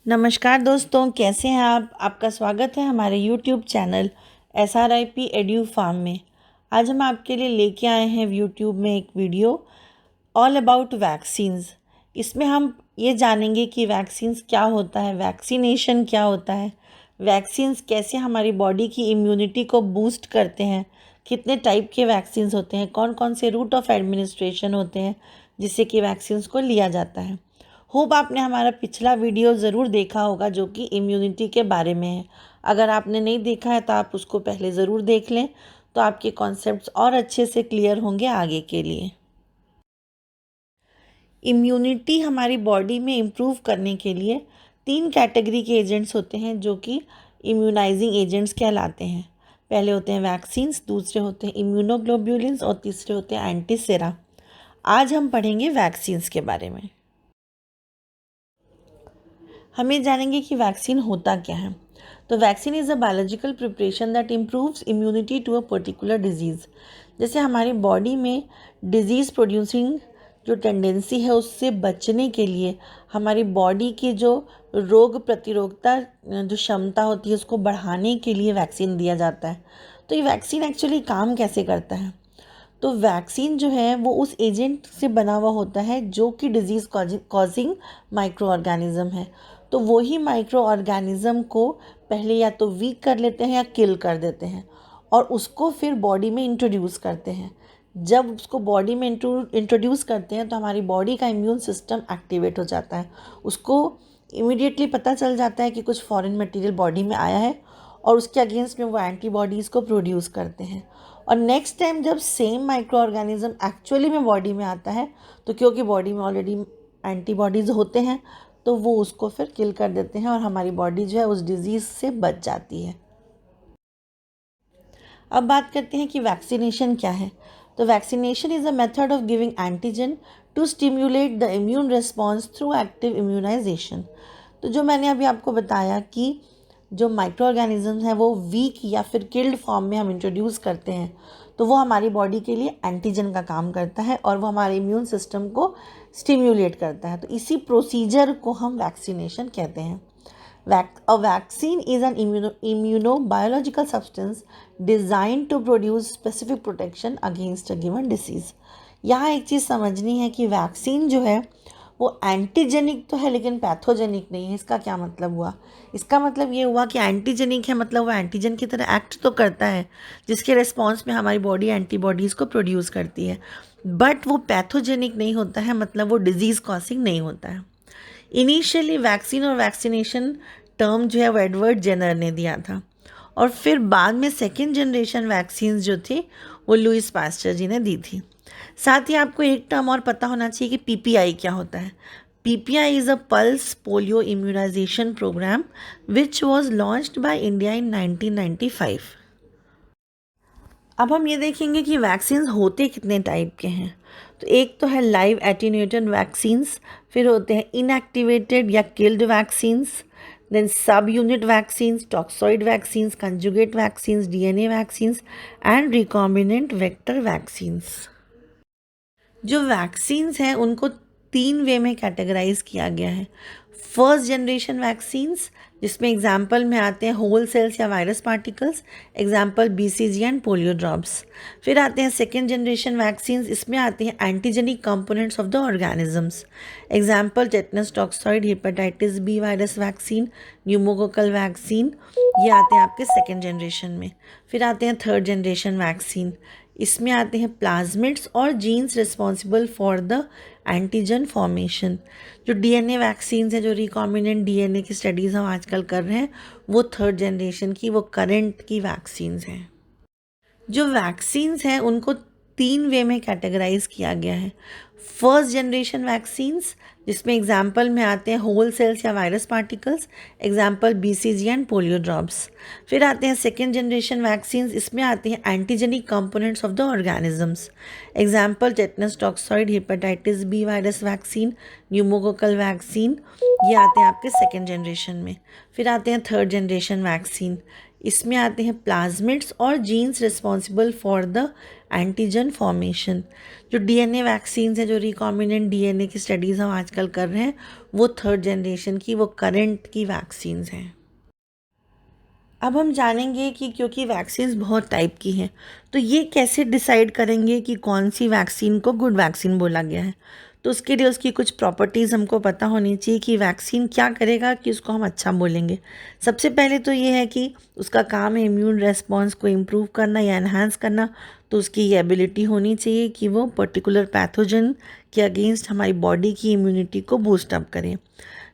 नमस्कार दोस्तों, कैसे हैं आप। आपका स्वागत है हमारे YouTube channel SRIP EduFarm में। आज हम आपके लिए लेके आए हैं यूट्यूब में एक वीडियो ऑल अबाउट वैक्सीन्स। इसमें हम ये जानेंगे कि वैक्सीन्स क्या होता है, वैक्सीनेशन क्या होता है, वैक्सीन्स कैसे हमारी बॉडी की इम्यूनिटी को बूस्ट करते हैं, कितने टाइप के वैक्सीन्स होते हैं, कौन कौन से रूट ऑफ एडमिनिस्ट्रेशन होते हैं जिससे कि वैक्सीन्स को लिया जाता है। होप आपने हमारा पिछला वीडियो ज़रूर देखा होगा जो कि इम्यूनिटी के बारे में है। अगर आपने नहीं देखा है तो आप उसको पहले ज़रूर देख लें, तो आपके कॉन्सेप्ट्स और अच्छे से क्लियर होंगे आगे के लिए। इम्यूनिटी हमारी बॉडी में इम्प्रूव करने के लिए 3 कैटेगरी के एजेंट्स होते हैं जो कि इम्यूनाइजिंग एजेंट्स कहलाते हैं। पहले होते हैं वैक्सीन्स, दूसरे होते हैं इम्यूनोग्लोब्यूलिन्स और तीसरे होते हैं एंटीसेरा। आज हम पढ़ेंगे वैक्सीन्स के बारे में। हमें जानेंगे कि वैक्सीन होता क्या है। तो vaccine is a biological preparation that improves immunity to a particular disease. जैसे हमारी बॉडी में डिजीज़ प्रोड्यूसिंग जो टेंडेंसी है उससे बचने के लिए हमारी बॉडी की जो रोग प्रतिरोधकता जो क्षमता होती है उसको बढ़ाने के लिए वैक्सीन दिया जाता है। तो ये वैक्सीन एक्चुअली काम कैसे करता है? तो वैक्सीन जो है वो उस एजेंट से बना हुआ होता है जो कि डिजीज़ कॉजिंग माइक्रो ऑर्गेनिज्म है। तो वही माइक्रो ऑर्गेनिज्म को पहले या तो वीक कर लेते हैं या किल कर देते हैं और उसको फिर बॉडी में इंट्रोड्यूस करते हैं। जब उसको बॉडी में इंट्रोड्यूस करते हैं तो हमारी बॉडी का इम्यून सिस्टम एक्टिवेट हो जाता है। उसको इमीडिएटली पता चल जाता है कि कुछ फॉरेन मटेरियल बॉडी में आया है और उसके अगेंस्ट में वो एंटीबॉडीज़ को प्रोड्यूस करते हैं। और नेक्स्ट टाइम जब सेम माइक्रो ऑर्गेनिज्म एक्चुअली में बॉडी में आता है तो क्योंकि बॉडी में ऑलरेडी एंटीबॉडीज़ होते हैं तो वो उसको फिर किल कर देते हैं और हमारी बॉडी जो है उस डिज़ीज़ से बच जाती है। अब बात करते हैं कि वैक्सीनेशन क्या है। तो vaccination is a method of giving antigen to stimulate the immune response through active immunization. तो जो मैंने अभी आपको बताया कि जो माइक्रो ऑर्गेनिज्म है वो वीक या फिर किल्ड फॉर्म में हम इंट्रोड्यूस करते हैं तो वो हमारी बॉडी के लिए एंटीजन का काम करता है और वो हमारे इम्यून सिस्टम को स्टिम्युलेट करता है। तो इसी प्रोसीजर को हम वैक्सीनेशन कहते हैं। A vaccine is an immunobiological substance designed to produce specific protection against a given disease। यहाँ एक चीज़ समझनी है कि वैक्सीन जो है वो एंटीजेनिक तो है लेकिन पैथोजेनिक नहीं है। इसका क्या मतलब हुआ? इसका मतलब ये हुआ कि एंटीजेनिक है मतलब वो एंटीजन की तरह एक्ट तो करता है जिसके रिस्पॉन्स में हमारी बॉडी एंटीबॉडीज़ को प्रोड्यूस करती है, बट वो पैथोजेनिक नहीं होता है, मतलब वो डिजीज़ कॉजिंग नहीं होता है। इनिशियली वैक्सीन और वैक्सीनेशन टर्म जो है वो एडवर्ड जेनर ने दिया था और फिर बाद में सेकेंड जनरेशन वैक्सीन जो थी वो लुइस पास्चर जी ने दी थी। साथ ही आपको एक टर्म और पता होना चाहिए कि PPI क्या होता है। PPI is a pulse polio immunization programme which was launched by India in 1995। अब हम ये देखेंगे कि वैक्सीन्स होते कितने टाइप के हैं। तो एक तो है लाइव एटीन्यूएटेड वैक्सीन्स, फिर होते हैं इनएक्टिवेटेड या killed vaccines, then subunit vaccines, toxoid vaccines, conjugate vaccines, DNA vaccines and recombinant vector vaccines. जो वैक्सीन्स हैं उनको 3 वे में कैटेगराइज किया गया है। फर्स्ट जनरेशन वैक्सीन्स जिसमें एग्जाम्पल में आते हैं होल सेल्स या virus particles, example BCG and polio drops. फिर आते हैं सेकेंड जनरेशन वैक्सीन्स, इसमें आते हैं antigenic components of the organisms, example tetanus toxoid, hepatitis B virus vaccine, pneumococcal vaccine, ये आते हैं आपके सेकेंड जनरेशन में। फिर आते हैं थर्ड जनरेशन वैक्सीन, इसमें आते हैं प्लाज्मिड्स और genes responsible for the antigen formation. जो DNA वैक्सीन्स हैं, जो रिकॉम्बिनेंट DNA की स्टडीज़ हम आजकल कर रहे हैं, वो थर्ड जनरेशन की, वो करंट की वैक्सीन्स हैं। जो वैक्सीन्स हैं उनको 3 वे में कैटेगराइज किया गया है। फर्स्ट जनरेशन वैक्सीन्स जिसमें एग्जाम्पल में आते हैं होल सेल्स या virus particles, example BCG and polio drops. फिर आते हैं सेकेंड जनरेशन वैक्सीन्स, इसमें आते हैं antigenic components of the organisms, example tetanus toxoid, hepatitis B virus vaccine, pneumococcal vaccine, ये आते हैं आपके सेकेंड जनरेशन में। फिर आते हैं थर्ड जनरेशन वैक्सीन, इसमें आते हैं प्लाज्मिड्स और genes responsible for the antigen formation. जो डीएनए वैक्सीन्स हैं, जो रिकॉम्बिनेंट डीएनए की स्टडीज़ हम आजकल कर रहे हैं, वो थर्ड जनरेशन की, वो करंट की वैक्सीन्स हैं। अब हम जानेंगे कि क्योंकि वैक्सीन्स बहुत टाइप की हैं, तो ये कैसे डिसाइड करेंगे कि कौन सी वैक्सीन को गुड वैक्सीन बोला गया है। तो उसके लिए उसकी कुछ प्रॉपर्टीज़ हमको पता होनी चाहिए कि वैक्सीन क्या करेगा कि उसको हम अच्छा बोलेंगे। सबसे पहले तो ये है कि उसका काम है इम्यून रेस्पॉन्स को इम्प्रूव करना या एनहांस करना। तो उसकी ये एबिलिटी होनी चाहिए कि वो पर्टिकुलर पैथोजन के अगेंस्ट हमारी बॉडी की इम्यूनिटी को बूस्ट अप करें।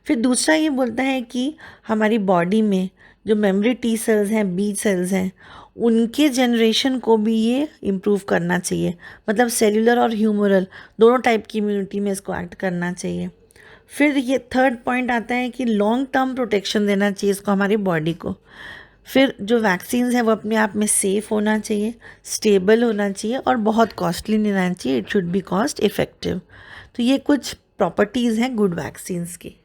फिर दूसरा ये बोलता है कि हमारी बॉडी में जो मेमोरी टी सेल्स हैं, बी सेल्स हैं, उनके जनरेशन को भी ये इम्प्रूव करना चाहिए। मतलब सेल्यूलर और ह्यूमरल दोनों टाइप की इम्यूनिटी में इसको एक्ट करना चाहिए। फिर ये थर्ड पॉइंट आता है कि लॉन्ग टर्म प्रोटेक्शन देना चाहिए इसको, हमारी बॉडी को। फिर जो वैक्सीन्स हैं वो अपने आप में सेफ़ होना चाहिए, स्टेबल होना चाहिए और बहुत कॉस्टली नहीं रहना चाहिए। It should be cost effective. तो ये कुछ प्रॉपर्टीज़ हैं गुड वैक्सीन्स की।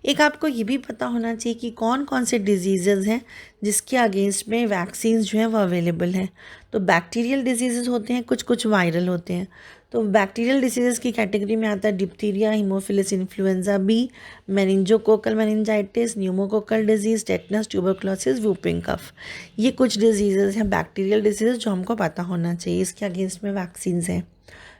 एक आपको ये भी पता होना चाहिए कि कौन कौन से डिजीज़ेज़ हैं जिसके अगेंस्ट में वैक्सीन्स जो हैं वो अवेलेबल हैं। तो बैक्टीरियल डिजीज़ेज़ होते हैं, कुछ कुछ वायरल होते हैं। तो बैक्टीरियल डिसीज़ेज़ की कैटेगरी में आता है diphtheria, haemophilus influenza B, meningococcal meningitis, pneumococcal disease, tetanus, tuberculosis, whooping cough. ये कुछ डिजीज़ेज़ हैं बैक्टीरियल डिसीज़ जो हमको पता होना चाहिए, इसके अगेंस्ट में वैक्सीन्स हैं।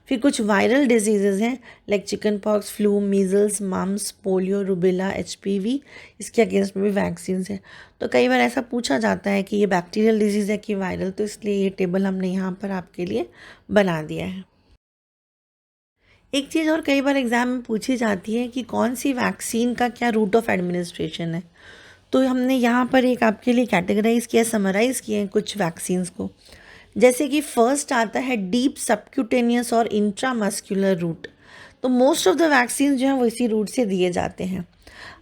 फिर कुछ वायरल डिजीज़ेज़ हैं like chicken pox, flu, measles, mumps, polio, rubella, HPV. इसके अगेंस्ट में भी वैक्सीन्स हैं। तो कई बार ऐसा पूछा जाता है कि ये बैक्टीरियल डिजीज़ है कि वायरल, तो इसलिए ये टेबल हमने यहाँ पर आपके लिए बना दिया है। एक चीज़ और कई बार एग्ज़ाम में पूछी जाती है कि कौन सी वैक्सीन का क्या रूट ऑफ एडमिनिस्ट्रेशन है। तो हमने यहाँ पर एक आपके लिए कैटेगराइज़ किया, समराइज़ किए हैं कुछ वैक्सीन्स को। जैसे कि फर्स्ट आता है डीप सबक्यूटेनियस और इंट्रामस्कुलर रूट। तो मोस्ट ऑफ द वैक्सीन जो हैं वो इसी रूट से दिए जाते हैं।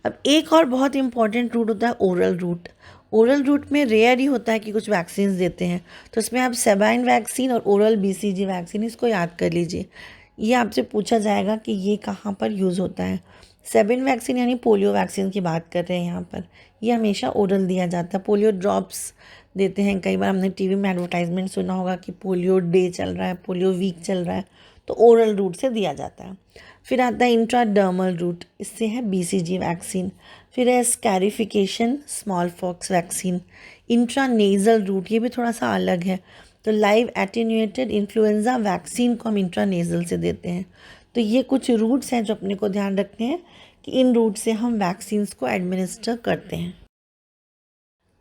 अब एक और बहुत इंपॉर्टेंट रूट होता है ओरल रूट। ओरल रूट में रेयर ही होता है कि कुछ वैक्सीन देते हैं। तो इसमें आप सेबाइन वैक्सीन और ओरल बीसीजी वैक्सीन, इसको याद कर लीजिए। ये आपसे पूछा जाएगा कि ये कहाँ पर यूज़ होता है। सेबिन वैक्सीन यानी पोलियो वैक्सीन की बात कर रहे हैं यहाँ पर। ये हमेशा ओरल दिया जाता है। पोलियो ड्रॉप्स देते हैं। कई बार हमने टीवी में एडवर्टाइजमेंट सुना होगा कि पोलियो डे चल रहा है, पोलियो वीक चल रहा है, तो ओरल रूट से दिया जाता है। फिर आता है इंट्राडर्मल रूट, इससे है बीसीजी वैक्सीन। फिर है स्कैरिफिकेशन स्मॉल पॉक्स वैक्सीन। इंट्रानेज़ल रूट, ये भी थोड़ा सा अलग है। तो लाइव एटेन्यूएटेड इन्फ्लुएंजा वैक्सीन को हम इंट्रानेज़ल से देते हैं। तो ये कुछ रूट्स हैं जो अपने को ध्यान रखने हैं कि इन रूट से हम वैक्सीन्स को एडमिनिस्टर करते हैं।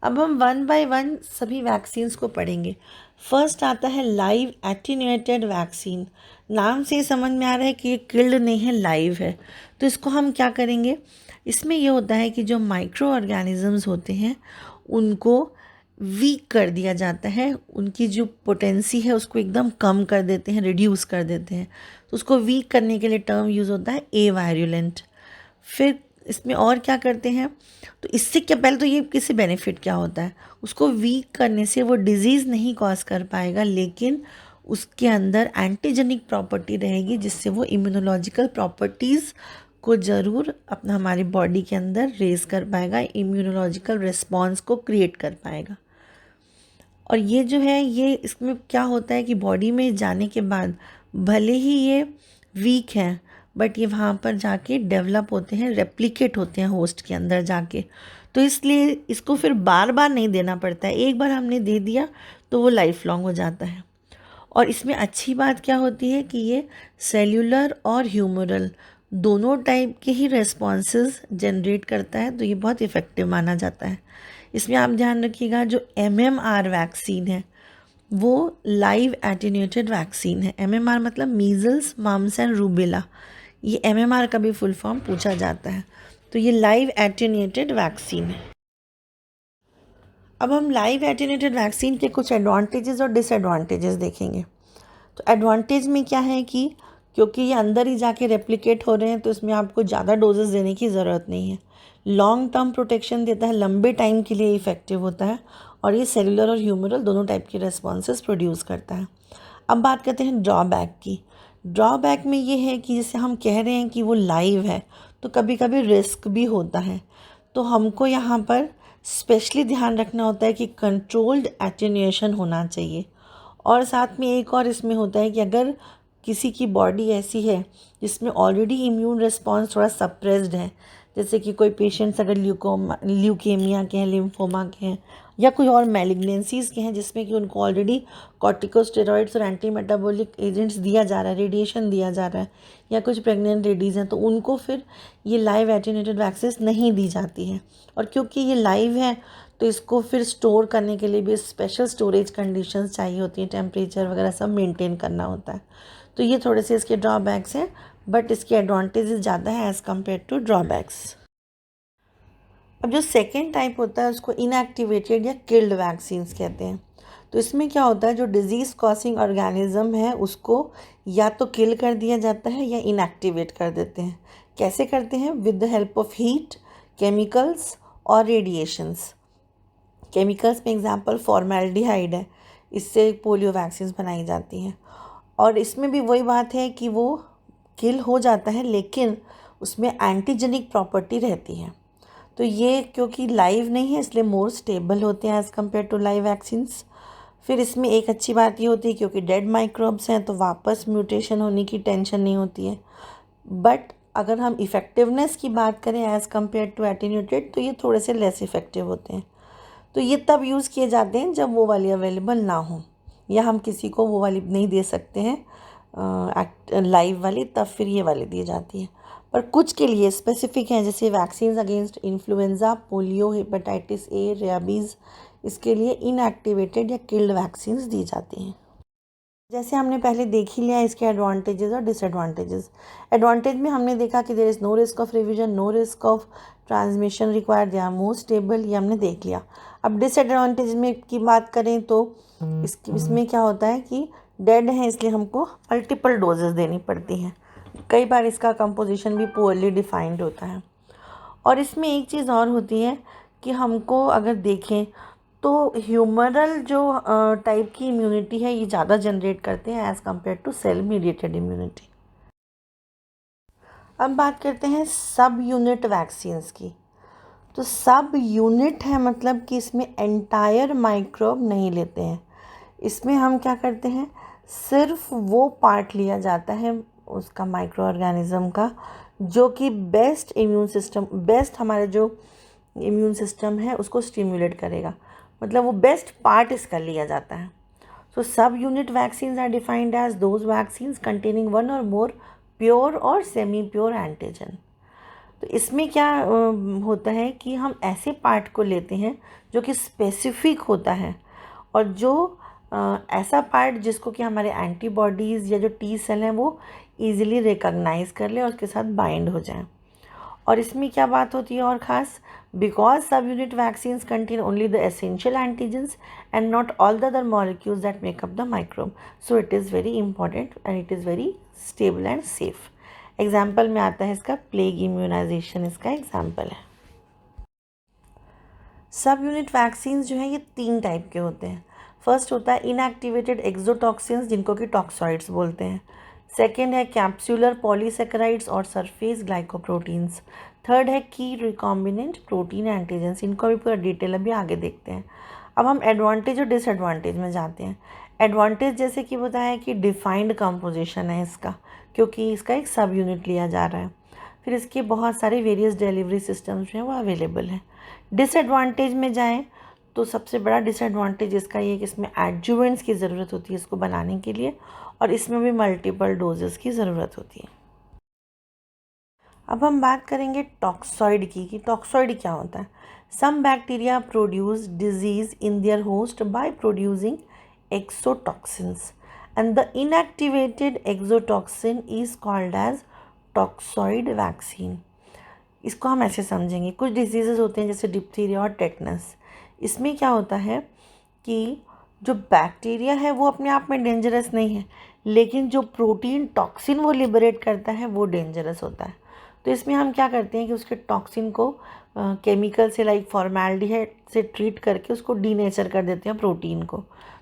अब हम वन बाय वन सभी वैक्सीन्स को पढ़ेंगे। फर्स्ट आता है लाइव एटेन्यूएटेड वैक्सीन। नाम से ही समझ में आ रहा है कि ये किल्ड नहीं है, लाइव है। तो इसको हम क्या करेंगे, इसमें ये होता है कि जो माइक्रो ऑर्गेनिजम्स होते हैं उनको वीक कर दिया जाता है, उनकी जो पोटेंसी है उसको एकदम कम कर देते हैं, रिड्यूस कर देते हैं। तो उसको वीक करने के लिए टर्म यूज़ होता है ए वायरुलेंट। फिर इसमें और क्या करते हैं, तो इससे क्या, पहले तो ये किसी बेनिफिट क्या होता है, उसको वीक करने से वो डिजीज़ नहीं कॉज कर पाएगा, लेकिन उसके अंदर एंटीजेनिक प्रॉपर्टी रहेगी जिससे वो इम्यूनोलॉजिकल प्रॉपर्टीज़ को ज़रूर अपना हमारी बॉडी के अंदर रेज कर पाएगा, इम्यूनोलॉजिकल रिस्पॉन्स को क्रिएट कर पाएगा। और ये जो है, ये इसमें क्या होता है कि बॉडी में जाने के बाद भले ही ये वीक हैं, बट ये वहाँ पर जाके डेवलप होते हैं, रेप्लिकेट होते हैं होस्ट के अंदर जाके। तो इसलिए इसको फिर बार बार नहीं देना पड़ता है, एक बार हमने दे दिया तो वो लाइफ लॉन्ग हो जाता है। और इसमें अच्छी बात क्या होती है कि ये सेल्यूलर और ह्यूमरल दोनों टाइप के ही रेस्पॉन्सेज जनरेट करता है, तो ये बहुत इफ़ेक्टिव माना जाता है। इसमें आप ध्यान रखिएगा, जो MMR वैक्सीन है वो लाइव एटेन्यूएटेड वैक्सीन है। MMR मतलब मीज़ल्स, मम्स एंड रूबेला। ये MMR का भी फुल फॉर्म पूछा जाता है। तो ये लाइव एटेन्यूएटेड वैक्सीन है। अब हम लाइव एटेन्यूएटेड वैक्सीन के कुछ एडवांटेजेस और डिसएडवांटेजेस देखेंगे। तो एडवांटेज में क्या है कि क्योंकि ये अंदर ही जाके रेप्लिकेट हो रहे हैं, तो इसमें आपको ज़्यादा डोजेस देने की ज़रूरत नहीं है। लॉन्ग टर्म प्रोटेक्शन देता है, लंबे टाइम के लिए इफ़ेक्टिव होता है, और ये सेलुलर और ह्यूमरल दोनों टाइप के रेस्पॉन्सेस प्रोड्यूस करता है। अब बात करते हैं ड्रॉबैक की। ड्रॉबैक में ये है कि जैसे हम कह रहे हैं कि वो लाइव है, तो कभी कभी रिस्क भी होता है। तो हमको यहाँ पर स्पेशली ध्यान रखना होता है कि कंट्रोल्ड एटेन्यूएशन होना चाहिए। और साथ में एक और इसमें होता है कि अगर किसी की बॉडी ऐसी है जिसमें ऑलरेडी इम्यून रिस्पॉन्स थोड़ा सप्रेस्ड है, जैसे कि कोई पेशेंट्स अगर ल्यूकेमिया के हैं, लिम्फोमा के हैं, या कोई और मैलिग्नेंसीज के हैं जिसमें कि उनको ऑलरेडी कॉर्टिकोस्टेरॉइड्स और एंटी मेटाबॉलिक एजेंट्स दिया जा रहा है, रेडिएशन दिया जा रहा है, या कुछ प्रेग्नेंट लेडीज़ हैं, तो उनको फिर ये लाइव एटेन्यूएटेड वैक्सीन नहीं दी जाती है। और क्योंकि ये लाइव है तो इसको फिर स्टोर करने के लिए भी स्पेशल स्टोरेज कंडीशंस चाहिए होती हैं, टेम्परेचर वगैरह सब मेंटेन करना होता है। तो ये थोड़े से इसके ड्रॉबैक्स हैं, बट इसके एडवांटेजेस ज़्यादा है एज़ कम्पेयर टू ड्रॉबैक्स। अब जो सेकेंड टाइप होता है उसको इनएक्टिवेटेड या किल्ड वैक्सीन्स कहते हैं। तो इसमें क्या होता है, जो डिजीज़ कॉजिंग ऑर्गेनिज्म है उसको या तो किल कर दिया जाता है या इनएक्टिवेट कर देते हैं। कैसे करते हैं? With the help of heat, chemicals और रेडिएशंस। केमिकल्स में एग्जांपल फॉर्मेल्डिहाइड है, इससे पोलियो वैक्सीन बनाई जाती हैं। और इसमें भी वही बात है कि वो किल हो जाता है लेकिन उसमें एंटीजेनिक प्रॉपर्टी रहती है। तो ये क्योंकि लाइव नहीं है इसलिए मोर स्टेबल होते हैं as compare to live vaccines. फिर इसमें एक अच्छी बात ये होती है क्योंकि डेड माइक्रोब्स हैं तो वापस म्यूटेशन होने की टेंशन नहीं होती है। बट अगर हम इफ़ेक्टिवनेस की बात करें एज़ कम्पेयर टू एटेन्यूएटेड तो ये थोड़े से लेस इफ़ेक्टिव होते हैं। तो ये तब यूज़ किए जाते हैं जब वो वाली अवेलेबल ना हो या हम किसी को वो वाली नहीं दे सकते हैं लाइव वाली, तब फिर ये वाली दी जाती है। पर कुछ के लिए स्पेसिफिक हैं, जैसे vaccine against influenza, polio, hepatitis A, rabies, इसके लिए इनएक्टिवेटेड या किल्ड वैक्सीन्स दी जाती हैं। जैसे हमने पहले देख ही लिया इसके एडवांटेजेस और डिसएडवांटेजेस। एडवांटेज में हमने देखा कि there is no risk of revision, no risk of transmission required, they are more stable, ये हमने देख लिया। अब डिसएडवांटेज में की बात करें तो इसमें क्या होता है कि डेड है इसलिए हमको मल्टीपल डोजेस देनी पड़ती हैं। कई बार इसका कंपोजिशन भी पुअरली डिफाइंड होता है। और इसमें एक चीज़ और होती है कि हमको अगर देखें तो ह्यूमरल जो टाइप की इम्यूनिटी है ये ज़्यादा जनरेट करते हैं as compare to cell mediated immunity. अब बात करते हैं सब यूनिट वैक्सीन्स की। तो सब यूनिट है मतलब कि इसमें एंटायर माइक्रोब नहीं लेते हैं। इसमें हम क्या करते हैं, सिर्फ वो पार्ट लिया जाता है उसका माइक्रो ऑर्गेनिज्म का जो कि बेस्ट हमारे जो इम्यून सिस्टम है उसको स्टिम्युलेट करेगा, मतलब वो बेस्ट पार्ट इसका लिया जाता है। So subunit vaccines are defined as those vaccines containing one or more pure or semi pure antigen. तो इसमें क्या होता है कि हम ऐसे पार्ट को लेते हैं जो कि स्पेसिफिक होता है और जो ऐसा पार्ट जिसको कि हमारे एंटीबॉडीज़ या जो टी सेल हैं वो इजीली रिकॉग्नाइज कर ले और उसके साथ बाइंड हो जाएं। और इसमें क्या बात होती है और ख़ास, बिकॉज सब unit vaccines contain only the essential antigens and not all the other molecules that make up the microbe, so it is very important and it is very stable and safe. Example में आता है इसका plague immunisation, इसका example है। सब unit vaccines जो हैं ये 3 टाइप के होते हैं। फर्स्ट होता है इनएक्टिवेटेड एक्सोटॉक्सिन्स जिनको कि टॉक्सॉइड्स बोलते हैं। सेकेंड है कैप्सूलर पॉलीसेकेराइड्स और सरफेस ग्लाइकोप्रोटीन्स। थर्ड है की रिकॉम्बिनेंट प्रोटीन एंटीजेंस, इनको अभी पूरा डिटेल अभी आगे देखते हैं। अब हम एडवांटेज और डिसएडवांटेज में जाते हैं। एडवांटेज जैसे कि बताया कि डिफाइंड कंपोजिशन है इसका, क्योंकि इसका एक सब यूनिट लिया जा रहा है। फिर इसके बहुत सारे वेरियस डिलीवरी सिस्टम्स जो हैं वो अवेलेबल हैं। डिसएडवांटेज में जाएं तो सबसे बड़ा डिसएडवांटेज इसका ये है कि इसमें एडजुवेंट्स की ज़रूरत होती है इसको बनाने के लिए और इसमें भी मल्टीपल डोजेस की ज़रूरत होती है। अब हम बात करेंगे टॉक्सॉइड की कि टॉक्सॉइड क्या होता है। Some bacteria produce disease in their host by producing exotoxins and the inactivated exotoxin is called as toxoid vaccine. इसको हम ऐसे समझेंगे, कुछ डिजीज़ेस होते हैं जैसे डिप्थीरिया और टेटनस। इसमें क्या होता है कि जो बैक्टीरिया है वो अपने आप में डेंजरस नहीं है, लेकिन जो प्रोटीन टॉक्सिन वो लिबरेट करता है वो डेंजरस होता है। तो इसमें हम क्या करते हैं कि उसके टॉक्सिन को केमिकल से लाइक फॉर्मेल्डिहाइड से ट्रीट करके उसको डीनेचर कर देते हैं प्रोटीन को।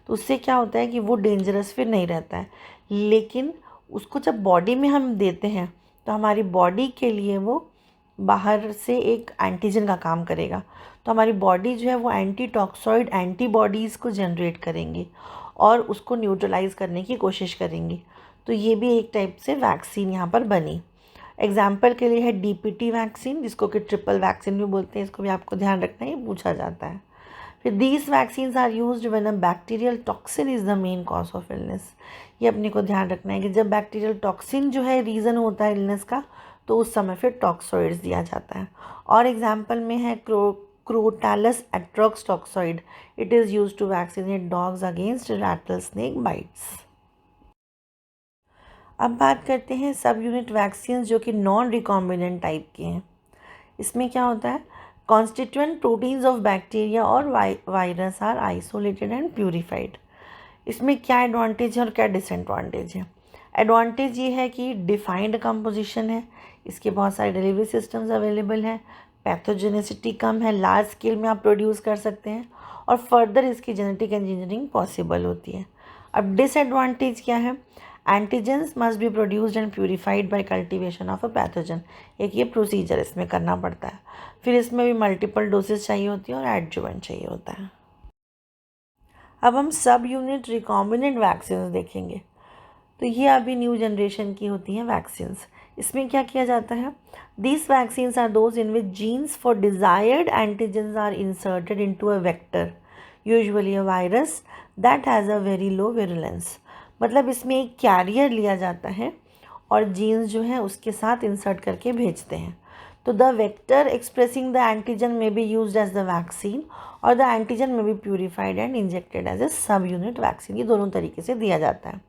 तो उससे क्या होता है कि वो डेंजरस फिर नहीं रहता है, लेकिन उसको जब बॉडी में हम देते हैं तो हमारी बॉडी के लिए वो बाहर से एक एंटीजन का काम करेगा, तो हमारी बॉडी जो है वो एंटी टॉक्सॉइड एंटीबॉडीज़ को जनरेट करेंगी और उसको न्यूट्रलाइज करने की कोशिश करेंगी। तो ये भी एक टाइप से वैक्सीन यहाँ पर बनी। एग्जाम्पल के लिए है डीपीटी वैक्सीन, जिसको कि ट्रिपल वैक्सीन भी बोलते हैं, इसको भी आपको ध्यान रखना है, ये पूछा जाता है। फिर these vaccines are used when a bacterial toxin is the main cause of illness. ये अपने को ध्यान रखना है कि जब बैक्टीरियल टॉक्सिन जो है रीज़न होता है इलनेस का, तो उस समय फिर टॉक्सॉइड्स दिया जाता है। और एग्जाम्पल में है Crotalus atrox toxoid, it is use to vaccinate dogs against rattlesnake bites. अब बात करते हैं सब यूनिट वैक्सीन जो कि नॉन रिकॉम्बिनेंट टाइप के हैं। इसमें क्या होता है, कॉन्स्टिट्यूएंट प्रोटीन्स ऑफ बैक्टीरिया और virus are isolated and purified. इसमें क्या एडवांटेज है और क्या डिसएडवांटेज है। एडवांटेज ये है कि डिफाइंड कंपोजिशन है, इसके बहुत सारे डिलीवरी सिस्टम्स अवेलेबल हैं, पैथोजेनिसिटी कम है, लार्ज स्केल में आप प्रोड्यूस कर सकते हैं और फर्दर इसकी जेनेटिक इंजीनियरिंग पॉसिबल होती है। अब डिसएडवांटेज क्या है, antigens must be produced and purified bye cultivation of a pathogen. एक ये प्रोसीजर इसमें करना पड़ता है। फिर इसमें भी मल्टीपल डोसेज चाहिए होती है और एडजुवेंट चाहिए होता है। अब हम सब यूनिट रिकॉम्बिनेंट वैक्सीन देखेंगे। तो ये अभी न्यू जनरेशन की होती हैं वैक्सीन्स। इसमें क्या किया जाता है, these vaccines are those in which genes for desired antigens are inserted into a vector, usually a virus that has a very low virulence. मतलब इसमें एक कैरियर लिया जाता है और जीन्स जो है उसके साथ इंसर्ट करके भेजते हैं। तो the vector expressing the antigen may be used as the vaccine or the antigen may be purified and injected as a subunit vaccine. ये दोनों तरीके से दिया जाता है।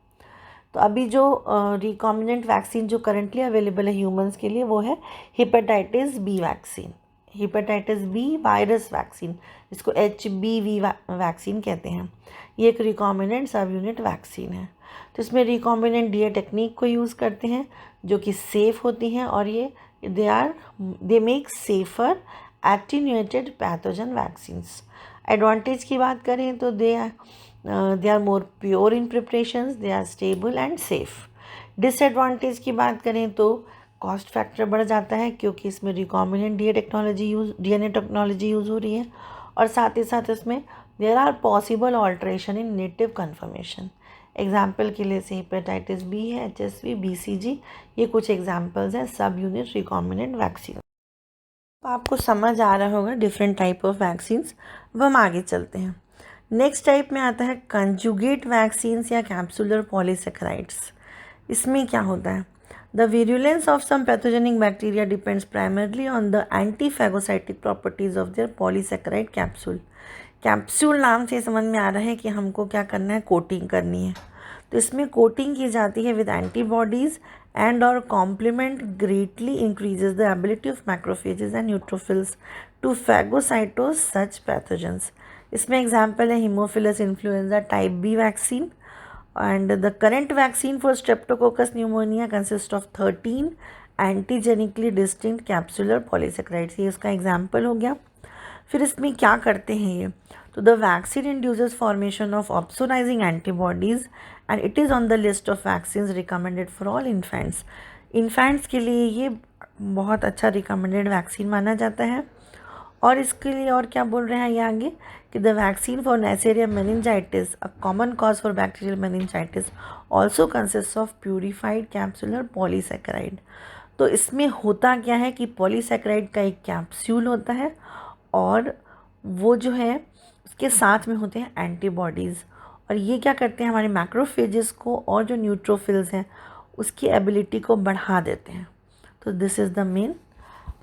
तो अभी जो रिकॉम्बिनेंट वैक्सीन जो करंटली अवेलेबल है ह्यूमंस के लिए वो है hepatitis B vaccine, hepatitis B virus vaccine, जिसको HBV वैक्सीन कहते हैं। ये एक रिकॉम्बिनेंट सब यूनिट वैक्सीन है। तो इसमें रिकॉम्बिनेंट डीए टेक्निक को यूज़ करते हैं जो कि सेफ़ होती हैं और ये they make safer attenuated pathogen vaccines. Advantage की बात करें तो they are more pure in preparations, they are stable and safe. Disadvantage की बात करें तो कॉस्ट फैक्टर बढ़ जाता है क्योंकि इसमें रिकॉम्बिनेंट डीएनए टेक्नोलॉजी यूज़ हो रही है और साथ ही साथ इसमें there are possible alteration in native conformation. Example के लिए से हेपेटाइटिस बी है, HSV, BCG, ये कुछ एग्जाम्पल्स हैं सब यूनिट रिकॉम्बिनेंट वैक्सीन। तो आपको समझ आ रहा होगा डिफरेंट टाइप ऑफ वैक्सीन्स। अब हम आगे चलते हैं। नेक्स्ट टाइप में आता है कंजुगेट वैक्सीन्स या कैप्सुलर पॉलीसेकेराइड्स। इसमें क्या होता है, the virulence of some pathogenic bacteria depends primarily on the antiphagocytic properties of their polysaccharide capsule. Capsule नाम से समझ में आ रहा है कि हमको क्या करना है, कोटिंग करनी है। तो इसमें कोटिंग की जाती है विद एंटीबॉडीज़ एंड और complement greatly increases the ability of macrophages and neutrophils to phagocytose such pathogens. इसमें एग्जाम्पल है haemophilus influenza type B vaccine and the current vaccine for streptococcus pneumonia consists of 13 antigenically distinct capsular polysaccharides. ये इसका example हो गया। फिर इसमें क्या करते हैं ये, तो the vaccine induces formation of opsonizing antibodies and it is on the list of vaccines recommended for all infants. Infants के लिए ये बहुत अच्छा रिकमेंडेड वैक्सीन माना जाता है। और इसके लिए और क्या बोल रहे हैं ये आगे कि the vaccine for Neisseria meningitis, a common cause for bacterial meningitis, also consist of purified capsular polysaccharide. तो इसमें होता क्या है कि पॉलीसेकेराइड का एक कैप्सूल होता है और वो जो है उसके साथ में होते हैं एंटीबॉडीज़ और ये क्या करते हैं, हमारे मैक्रोफेजेस को और जो न्यूट्रोफिल्स हैं उसकी एबिलिटी को बढ़ा देते हैं। तो this is the main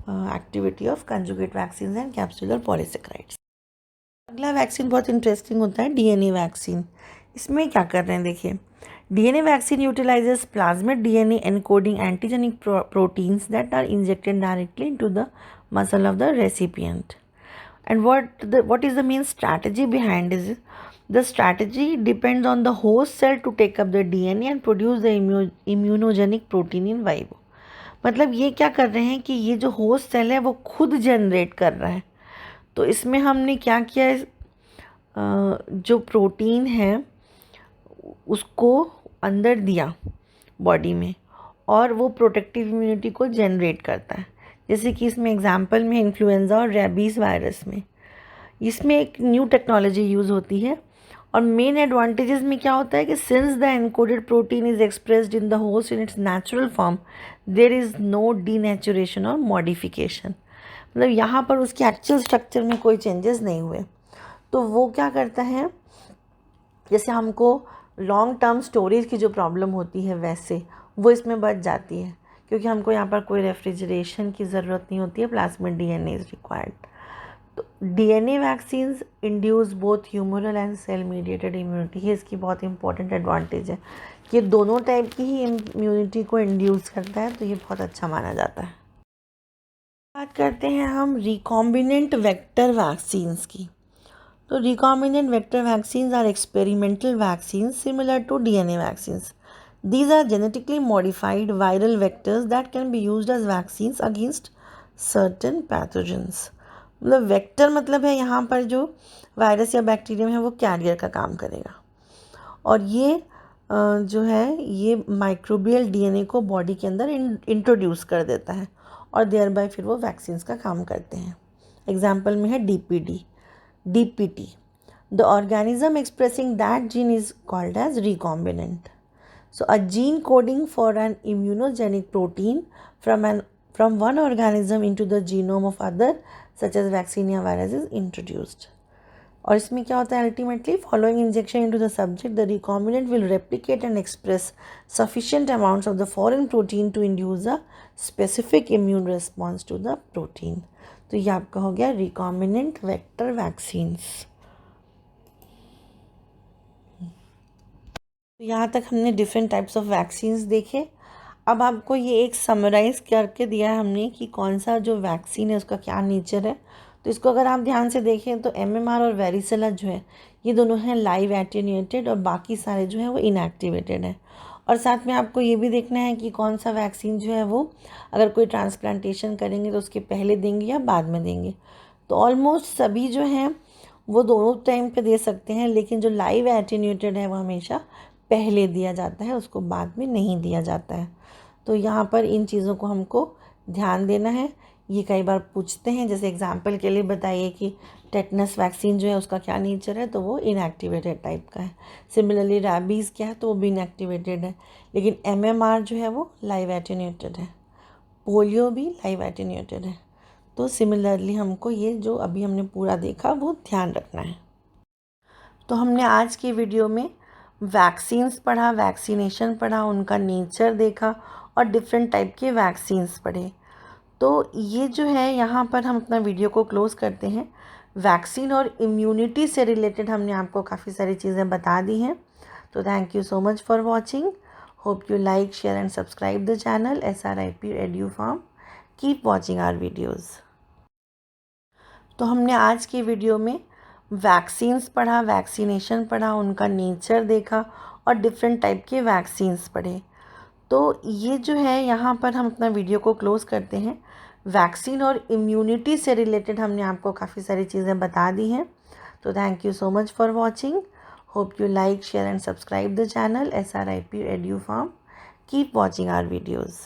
activity of conjugate vaccine and capsular polysaccharides. अगला वैक्सीन बहुत इंटरेस्टिंग होता है, DNA वैक्सीन। इसमें क्या कर रहे हैं देखिए, DNA vaccine utilizes plasmid DNA encoding antigenic proteins that are injected directly into the muscle of the recipient. And what is the main strategy behind is the strategy depends on the host cell to take up the DNA and produce the immunogenic protein in vivo। मतलब ये क्या कर रहे हैं कि ये जो host cell है वो खुद जनरेट कर रहा है। तो इसमें हमने क्या किया है, जो प्रोटीन है उसको अंदर दिया बॉडी में और वो प्रोटेक्टिव इम्यूनिटी को जनरेट करता है। जैसे कि इसमें एग्जाम्पल में इन्फ्लुएंजा और रेबीज़ वायरस में इसमें एक न्यू टेक्नोलॉजी यूज़ होती है। और मेन एडवांटेजेस में क्या होता है कि since the encoded protein is expressed in the host in its natural form there is no denaturation और मॉडिफिकेशन, मतलब यहाँ पर उसके एक्चुअल स्ट्रक्चर में कोई चेंजेस नहीं हुए। तो वो क्या करता है, जैसे हमको लॉन्ग टर्म स्टोरेज की जो प्रॉब्लम होती है वैसे वो इसमें बच जाती है, क्योंकि हमको यहाँ पर कोई रेफ्रिजरेशन की ज़रूरत नहीं होती है, प्लाज्मिड डीएनए इज़ रिक्वायर्ड। तो DNA vaccines induce both humoral and cell mediated immunity, ये इसकी बहुत इंपॉर्टेंट एडवांटेज है कि दोनों टाइप की ही इम्यूनिटी को इंड्यूस करता है, तो ये बहुत अच्छा माना जाता है। बात करते हैं हम रिकॉम्बिनेंट वेक्टर वैक्सीन्स की। तो recombinant vector vaccines are experimental vaccines similar to DNA vaccines. These are genetically modified viral vectors that can be used as vaccines against certain pathogens. मतलब वेक्टर मतलब है यहाँ पर जो वायरस या बैक्टीरियम है वो कैरियर का काम करेगा, और ये जो है ये माइक्रोबियल डीएनए को बॉडी के अंदर इंट्रोड्यूस कर देता है, और देयर बाय फिर वो वैक्सीन्स का काम करते हैं। एग्जाम्पल में है DPT. The organism expressing that gene is called as recombinant. So a gene coding for an immunogenic protein from one organism into the genome of other, such as vaccinia virus, is introduced. और इसमें क्या होता है, ultimately following injection into the subject the recombinant will replicate and express sufficient amounts of the foreign protein to induce a specific immune response to the protein. तो ये आपका हो गया रिकॉम्बिनेंट वेक्टर वैक्सीन्स। तो यहाँ तक हमने डिफरेंट टाइप्स ऑफ वैक्सीन्स देखे। अब आपको ये एक समराइज़ करके दिया है हमने कि कौन सा जो वैक्सीन है उसका क्या नेचर है। तो इसको अगर आप ध्यान से देखें तो MMR और वेरिसेला जो है ये दोनों हैं लाइव एटेन्यूएटेड, और बाकी सारे जो हैं वो इनएक्टिवेटेड हैं। और साथ में आपको ये भी देखना है कि कौन सा वैक्सीन जो है वो अगर कोई ट्रांसप्लांटेशन करेंगे तो उसके पहले देंगे या बाद में देंगे। तो ऑलमोस्ट सभी जो हैं वो दोनों टाइम पे दे सकते हैं, लेकिन जो लाइव एटेन्यूएटेड है वो हमेशा पहले दिया जाता है, उसको बाद में नहीं दिया जाता है। तो यहाँ पर इन चीज़ों को हमको ध्यान देना है। ये कई बार पूछते हैं, जैसे एग्जांपल के लिए बताइए कि टेटनस वैक्सीन जो है उसका क्या नेचर है, तो वो इनएक्टिवेटेड टाइप का है। सिमिलरली रैबीज़ क्या है, तो वो भी इनएक्टिवेटेड है, लेकिन MMR जो है वो लाइव एटेन्यूएटेड है। पोलियो भी लाइव एटेन्यूएटेड है। तो सिमिलरली हमको ये जो अभी हमने पूरा देखा वो ध्यान रखना है। तो हमने आज की वीडियो में वैक्सीन्स पढ़ा, वैक्सीनेशन पढ़ा, उनका नेचर देखा और डिफरेंट टाइप के वैक्सीन्स पढ़े। तो ये जो है यहाँ पर हम अपना वीडियो को क्लोज़ करते हैं। वैक्सीन और इम्यूनिटी से रिलेटेड हमने आपको काफ़ी सारी चीज़ें बता दी हैं। तो thank you so much for watching. Hope you like, share and subscribe the channel SRIP EduFarm। Keep watching our videos. तो हमने आज की वीडियो में वैक्सीन्स पढ़ा, वैक्सीनेशन पढ़ा, उनका नेचर देखा और डिफरेंट टाइप के वैक्सीन्स पढ़े। तो ये जो है यहाँ पर हम अपना वीडियो को क्लोज़ करते हैं। वैक्सीन और इम्यूनिटी से रिलेटेड हमने आपको काफ़ी सारी चीज़ें बता दी हैं। तो thank you so much for watching. Hope you like, share and subscribe the channel SRIP EduFarm। Keep watching our videos.